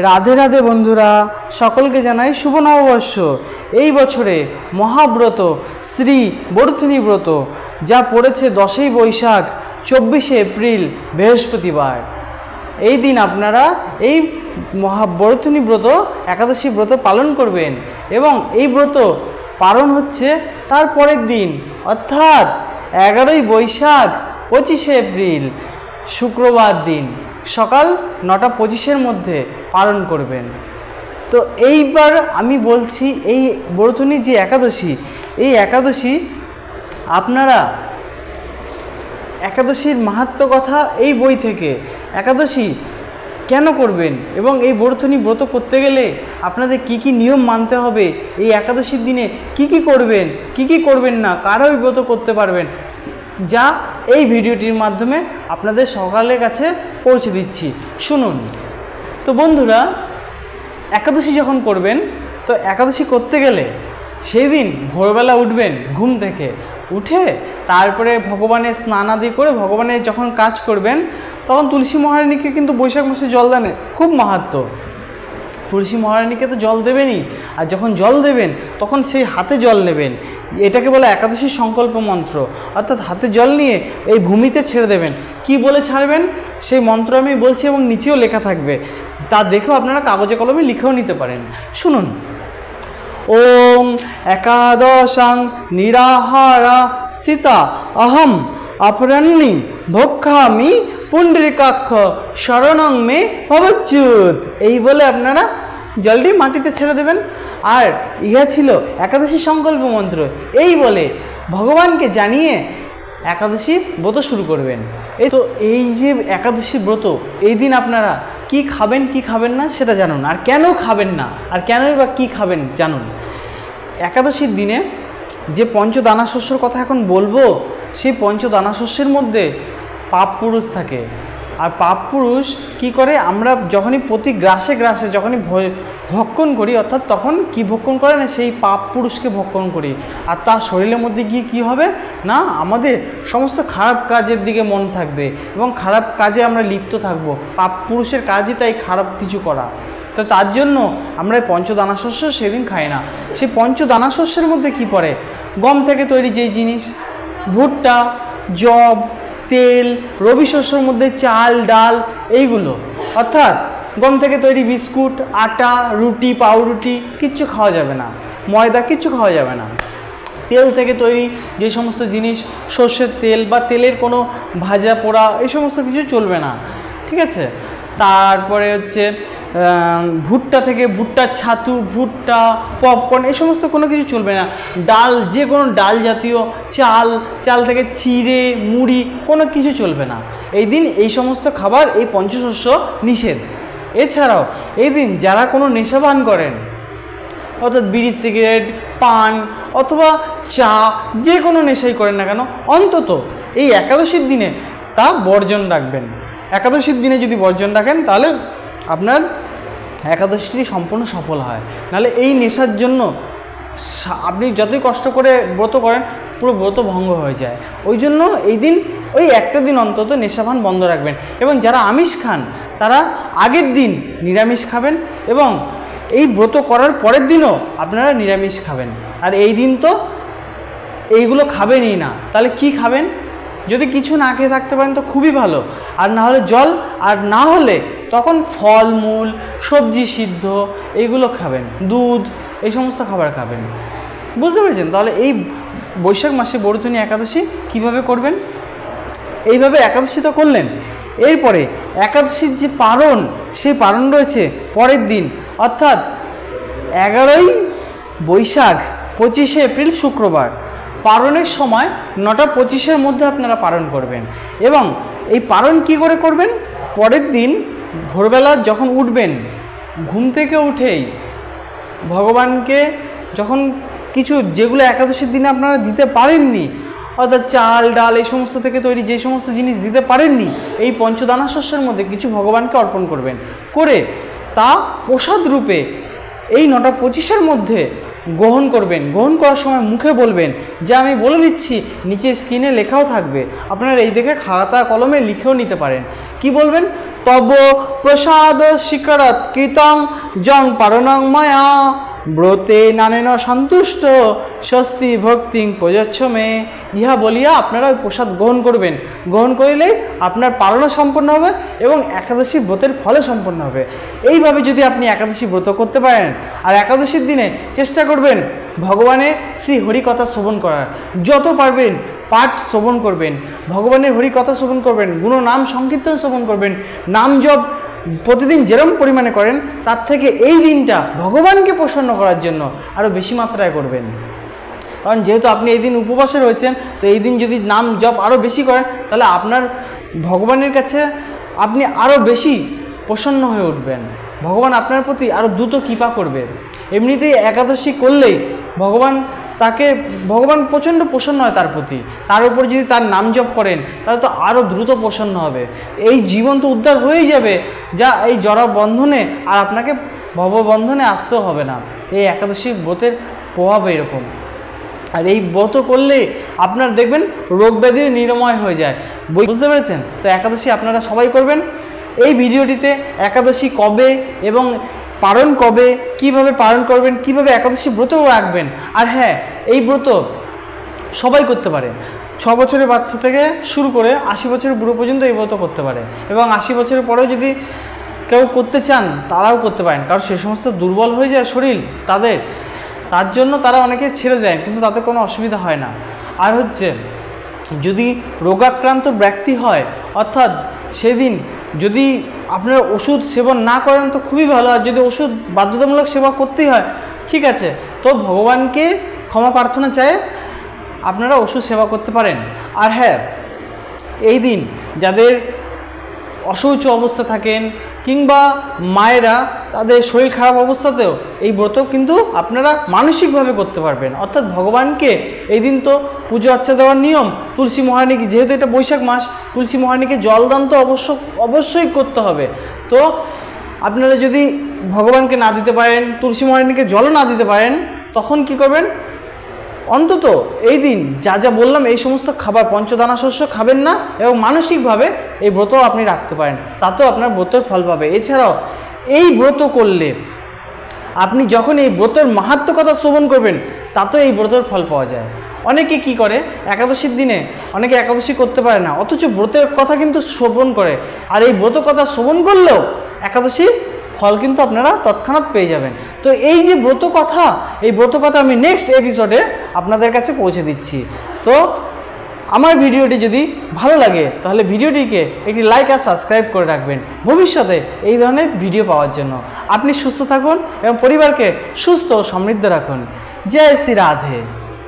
রাধে রাধে বন্ধুরা, সকলকে জানাই শুভ নববর্ষ। এই বছরে মহাব্রত শ্রী বরুথনী ব্রত, যা পড়েছে 10ই বৈশাখ 24শে এপ্রিল বৃহস্পতিবার। এই দিন আপনারা এই বরুথনী ব্রত একাদশী ব্রত পালন করবেন এবং এই ব্রত পালন হচ্ছে তার পরের দিন, অর্থাৎ 11ই বৈশাখ 25শে এপ্রিল শুক্রবার দিন সকাল 9:25-এর মধ্যে পালন করবেন। তো এইবার আমি বলছি, এই বরুথনী যে একাদশী, এই একাদশী আপনারা একাদশীর মাহাত্ম্য কথা এই বই থেকে একাদশী কেন করবেন এবং এই বরুথনী ব্রত করতে গেলে আপনাদের কি কি নিয়ম মানতে হবে, এই একাদশীর দিনে কি কি করবেন, কি কি করবেন না, কারা ওই ব্রত করতে পারবেন, যা এই ভিডিওটির মাধ্যমে আপনাদের সকলের কাছে পৌঁছে দিচ্ছি, শুনুন। তো বন্ধুরা, একাদশী যখন করবেন, তো একাদশী করতে গেলে সেই দিন ভোরবেলা উঠবেন, ঘুম থেকে উঠে তারপরে ভগবানের স্নান আদি করে ভগবানের যখন কাজ করবেন, তখন তুলসী মহারানীকে কিন্তু বৈশাখ মাসে জল দানে খুব মাহাত্ম্য। তুলসী মহারানীকে তো জল দেবেনই, আর যখন জল দেবেন তখন সেই হাতে জল নেবেন, এটাকে বলে একাদশীর সংকল্প মন্ত্র। অর্থাৎ হাতে জল নিয়ে এই ভূমিতে ছেড়ে দেবেন। কি বলে ছাড়বেন সেই মন্ত্র আমি বলছি এবং নিচেও লেখা থাকবে, তা দেখেও আপনারা কাগজে কলমে লিখেও নিতে পারেন, শুনুন। ওং একাদশাং নিরাহারা স্থিতা অহম অপরাহ্নে ভক্ষামি পুণ্ডরিকাক্ষ শরণং মে ভবচ্যুত। এই বলে আপনারা জলটি মাটিতে ছেড়ে দেবেন। আর ইহা ছিল একাদশী সংকল্প মন্ত্র। এই বলে ভগবানকে জানিয়ে একাদশী ব্রত শুরু করবেন। এই যে একাদশী ব্রত, এই দিন আপনারা কি খাবেন কি খাবেন না সেটা জানুন, আর কেন খাবেন না আর কেনই বা কী খাবেন জানুন। একাদশীর দিনে যে পঞ্চদানা শস্যর কথা এখন বলবো, সেই পঞ্চদানা শস্যের মধ্যে পাপ পুরুষ থাকে। আর পাপ পুরুষ কী করে, আমরা যখনই প্রতি গ্রাসে গ্রাসে যখনই ভক্ষণ করি, অর্থাৎ তখন কি ভক্ষণ করে না, সেই পাপ পুরুষকে ভক্ষণ করি। আর তার শরীরের মধ্যে গিয়ে কী হবে না, আমাদের সমস্ত খারাপ কাজের দিকে মন থাকবে এবং খারাপ কাজে আমরা লিপ্ত থাকব। পাপ পুরুষের কাজই তাই খারাপ কিছু করা। তো তার জন্য আমরা এই পঞ্চদানা শস্য সেদিন খাই না। সেই পঞ্চদানা শস্যের মধ্যে কি পড়ে, গম থেকে তৈরি যেই জিনিস, ভুট্টা, যব, তেল, রবি শস্যর মধ্যে চাল, ডাল, এইগুলো। অর্থাৎ গম থেকে তৈরি বিস্কুট, আটা, রুটি, পাউরুটি কিচ্ছু খাওয়া যাবে না, ময়দা কিচ্ছু খাওয়া যাবে না। তেল থেকে তৈরি যে সমস্ত জিনিস, সর্ষের তেল বা তেলের কোনো ভাজা পোড়া, এই সমস্ত কিছু চলবে না, ঠিক আছে। তারপরে হচ্ছে ভুট্টা থেকে ভুট্টার ছাতু, ভুট্টা, পপকর্ন, এই সমস্ত কোনো কিছু চলবে না। ডাল, যে কোনো ডাল জাতীয়, চাল থেকে চিড়ে, মুড়ি, কোনো কিছু চলবে না। এই দিন এই সমস্ত খাবার, এই পঞ্চশস্য নিষেধ। এছাড়াও এই দিন যারা কোনো নেশাপান করেন, অর্থাৎ বিড়ি, সিগারেট, পান অথবা চা, যে কোনো নেশাই করেন না কেন, অন্তত এই একাদশীর দিনে তা বর্জন রাখবেন। একাদশীর দিনে যদি বর্জন রাখেন, তাহলে আপনার একাদশীটি সম্পূর্ণ সফল হয়। নাহলে এই নেশার জন্য আপনি যতই কষ্ট করে ব্রত করেন, পুরো ব্রত ভঙ্গ হয়ে যায়। ওই জন্য এই দিন ওই একটা দিন অন্তত নেশাপান বন্ধ রাখবেন। এবং যারা আমিষ খান, তারা আগের দিন নিরামিষ খাবেন এবং এই ব্রত করার পরের দিনও আপনারা নিরামিষ খাবেন। আর এই দিন তো এইগুলো খাবেনই না, তাহলে কি খাবেন? যদি কিছু না খেয়ে থাকতে পারেন তো খুবই ভালো, আর না হলে জল, আর না হলে তখন ফলমূল, সবজি সিদ্ধ, এইগুলো খাবেন, দুধ, এই সমস্ত খাবার খাবেন। বুঝতে পেরেছেন? তাহলে এই বৈশাখ মাসে বরুথনী একাদশী কিভাবে করবেন? এইভাবে একাদশী তো করলেন। এরপরে একাদশীর যে পারণ, সেই পারণ রয়েছে পরের দিন, অর্থাৎ 11ই বৈশাখ 25শে এপ্রিল শুক্রবার। পারণের সময় 9:25-এর মধ্যে আপনারা পারণ করবেন। এবং এই পারণ কি করে করবেন? পরের দিন ভোরবেলা যখন উঠবেন, ঘুম থেকে উঠেই ভগবানকে যখন কিছু, যেগুলো একাদশীর দিনে আপনারা দিতে পারেননি, অর্থাৎ চাল, ডাল, এই সমস্ত থেকে তৈরি যে সমস্ত জিনিস দিতে পারেননি, এই পঞ্চদানা শস্যের মধ্যে কিছু ভগবানকে অর্পণ করবেন। করে তা প্রসাদ রূপে এই 9:25-এর মধ্যে গ্রহণ করবেন। গ্রহণ করার সময় মুখে বলবেন, যা আমি বলে দিচ্ছি, নিচে স্ক্রিনে লেখাও থাকবে, আপনারা এই দেখে খাতা কলমে লিখেও নিতে পারেন। কি বলবেন? তব প্রসাদ শিকরত কৃতং জং পারণং ময়া ব্রতে নানেন সন্তুষ্ট স্বস্তি ভক্তিং প্রযচ্ছ মে। ইহা বলিয়া আপনারা ওই প্রসাদ গ্রহণ করবেন। গ্রহণ করিলে আপনার পালনও সম্পন্ন হবে এবং একাদশী ব্রতের ফলও সম্পন্ন হবে। এইভাবে যদি আপনি একাদশী ব্রত করতে পারেন, আর একাদশীর দিনে চেষ্টা করবেন ভগবানের শ্রী হরি কথা শ্রবণ করার, যত পারবেন পাঠ শ্রবণ করবেন, ভগবানের হরি কথা শ্রবণ করবেন, গুণ নাম সংকীর্তন শ্রবণ করবেন, নাম জপ প্রতিদিন যেরকম পরিমাণে করেন তার থেকে এই দিনটা ভগবানকে প্রসন্ন করার জন্য আরও বেশি মাত্রায় করবেন। কারণ যেহেতু আপনি এই দিন উপবাসে রয়েছেন, তো এই দিন যদি নাম জপ আরও বেশি করেন তাহলে আপনার ভগবানের কাছে আপনি আরও বেশি প্রসন্ন হয়ে উঠবেন, ভগবান আপনার প্রতি আরও দ্রুত কৃপা করবে। এমনিতেই একাদশী করলেই ভগবান প্রচণ্ড প্রসন্ন হয় তার প্রতি, তার উপর যদি তার নাম জপ করেন তাহলে তো আরও দ্রুত প্রসন্ন হবে। এই জীবন তো উদ্ধার হয়েই যাবে, যা এই জড় বন্ধনে আর আপনাকে ভববন্ধনে আসতেও হবে না। এই একাদশী ব্রতের প্রভাব এরকম। আর এই ব্রত করলে আপনার দেখবেন রোগ ব্যাধি নিরাময় হয়ে যায়। বুঝতে পেরেছেন? তো একাদশী আপনারা সবাই করবেন। এই ভিডিওটিতে একাদশী কবে এবং পালন কবে, কিভাবে পালন করবেন, কিভাবে একাদশী ব্রতও রাখবেন। আর হ্যাঁ, এই ব্রত সবাই করতে পারে, 6 বছরের বাচ্চা থেকে শুরু করে 80 বছরের বুড়ো পর্যন্ত এই ব্রত করতে পারে। এবং 80 বছরের পরেও যদি কেউ করতে চান তারাও করতে পারেন, কারণ সে সমস্ত দুর্বল হয়ে যায় শরীর তার জন্য তারা অনেকে ছেড়ে দেয়, কিন্তু তাতে কোনো অসুবিধা হয় না। আর হচ্ছে যদি রোগাক্রান্ত ব্যক্তি হয়, অর্থাৎ সেদিন যদি আপনারা ওষুধ সেবন না করেন তো খুবই ভালো, আর যদি ওষুধ বাধ্যতামূলক সেবা করতেই হয় ঠিক আছে, তো ভগবানকে ক্ষমা প্রার্থনা চায় আপনারা ওষুধ সেবা করতে পারেন। আর হ্যাঁ, এই দিন যাদের অশৌচ অবস্থা থাকেন কিংবা মায়েরা তাদের শরীর খারাপ অবস্থাতেও এই ব্রত কিন্তু আপনারা মানসিকভাবে করতে পারবেন। অর্থাৎ ভগবানকে এই দিন তো পুজো অর্চা দেওয়ার নিয়ম, তুলসী মহারানীকে, যেহেতু এটা বৈশাখ মাস, তুলসী মহারানীকে জলদান তো অবশ্যই করতে হবে। তো আপনারা যদি ভগবানকে না দিতে পারেন, তুলসী মহারানীকে জলও না দিতে পারেন, তখন কি করবেন, অন্তত এই দিন যা যা বললাম এই সমস্ত খাবার পঞ্চদানা শস্য খাবেন না, এবং মানসিকভাবে এই ব্রত আপনি রাখতে পারেন, তাতেও আপনার ব্রতের ফল পাবে। এছাড়াও এই ব্রত করলে আপনি যখন এই ব্রতের মাহাত্ম্য কথা শ্রবণ করবেন তাতেও এই ব্রতের ফল পাওয়া যায়। অনেকে কি করে, একাদশীর দিনে অনেকে একাদশী করতে পারে না, অথচ ব্রতের কথা কিন্তু শ্রবণ করে, আর এই ব্রত কথা শ্রবণ করলেও একাদশী ফল কিন্তু আপনারা তৎক্ষণাৎ পেয়ে যাবেন। তো এই যে ব্রত কথা, এই ব্রত কথা আমি নেক্সট এপিসোডে আপনাদের কাছে পৌঁছে দিচ্ছি। তো আমার ভিডিওটি যদি ভালো লাগে তাহলে ভিডিওটিকে একটি লাইক আর সাবস্ক্রাইব করে রাখবেন ভবিষ্যতে এই ধরনের ভিডিও পাওয়ার জন্য। আপনি সুস্থ থাকুন এবং পরিবারকে সুস্থ ও সমৃদ্ধ রাখুন। জয় শ্রী রাধে।